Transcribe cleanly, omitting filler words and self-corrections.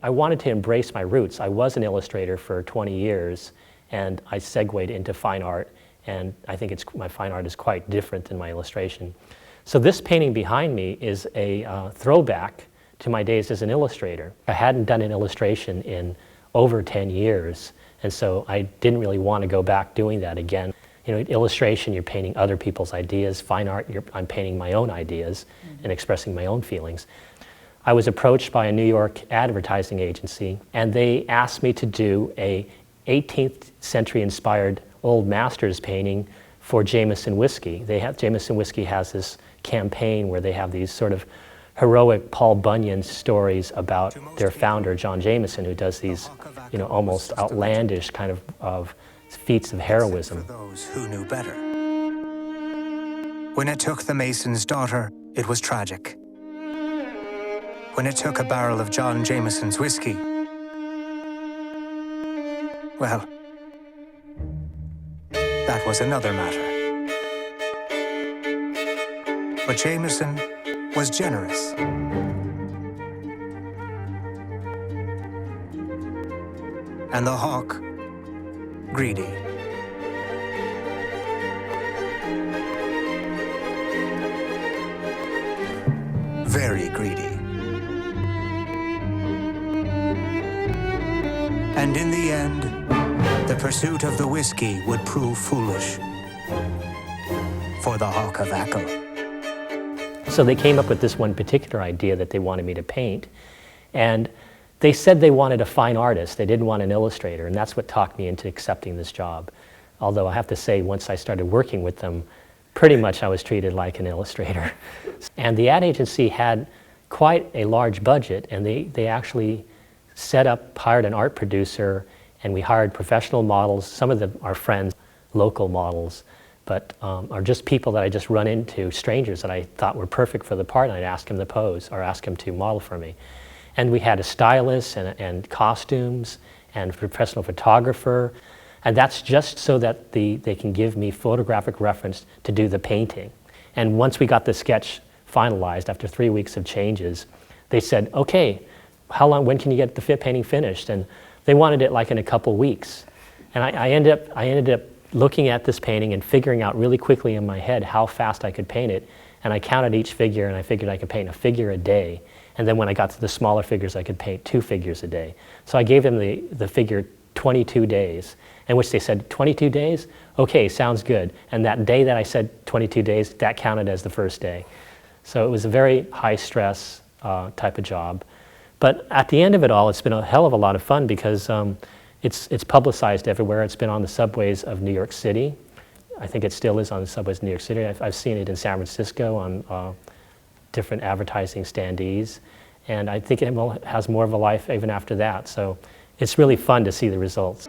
I wanted to embrace my roots. I was an illustrator for 20 years, and I segued into fine art, and I think my fine art is quite different than my illustration. So this painting behind me is a throwback to my days as an illustrator. I hadn't done an illustration in over 10 years, and so I didn't really want to go back doing that again. You know, illustration, you're painting other people's ideas. Fine art, I'm painting my own ideas and expressing my own feelings. I was approached by a New York advertising agency, and they asked me to do a 18th century inspired old masters painting for Jameson whiskey. Jameson whiskey has this campaign where they have these sort of heroic Paul Bunyan stories about their founder, John Jameson, who does these, you know, almost outlandish kind of feats of heroism. For those who knew better. When it took the Mason's daughter, it was tragic. When it took a barrel of John Jameson's whiskey, well, that was another matter. But Jameson was generous. And the hawk, greedy. Very greedy. And in the end, the pursuit of the whiskey would prove foolish for the Hawk of Ackle. So they came up with this one particular idea that they wanted me to paint, and they said they wanted a fine artist. They didn't want an illustrator, and that's what talked me into accepting this job. Although I have to say, once I started working with them, pretty much I was treated like an illustrator. And the ad agency had quite a large budget, and they actually hired an art producer, and we hired professional models. Some of them are friends, local models, but are just people that I just run into, strangers that I thought were perfect for the part, and I'd ask them to pose or ask them to model for me. And we had a stylist and costumes and professional photographer, and that's just so that they can give me photographic reference to do the painting. And once we got the sketch finalized, after 3 weeks of changes, they said, okay, when can you get the painting finished? And they wanted it like in a couple weeks. And I ended up looking at this painting and figuring out really quickly in my head how fast I could paint it. And I counted each figure, and I figured I could paint a figure a day. And then when I got to the smaller figures, I could paint 2 figures a day. So I gave them the figure 22 days, in which they said, 22 days? Okay, sounds good. And that day that I said 22 days, that counted as the first day. So it was a very high stress type of job. But at the end of it all, it's been a hell of a lot of fun because it's publicized everywhere. It's been on the subways of New York City. I think it still is on the subways of New York City. I've seen it in San Francisco on different advertising standees. And I think it has more of a life even after that. So it's really fun to see the results.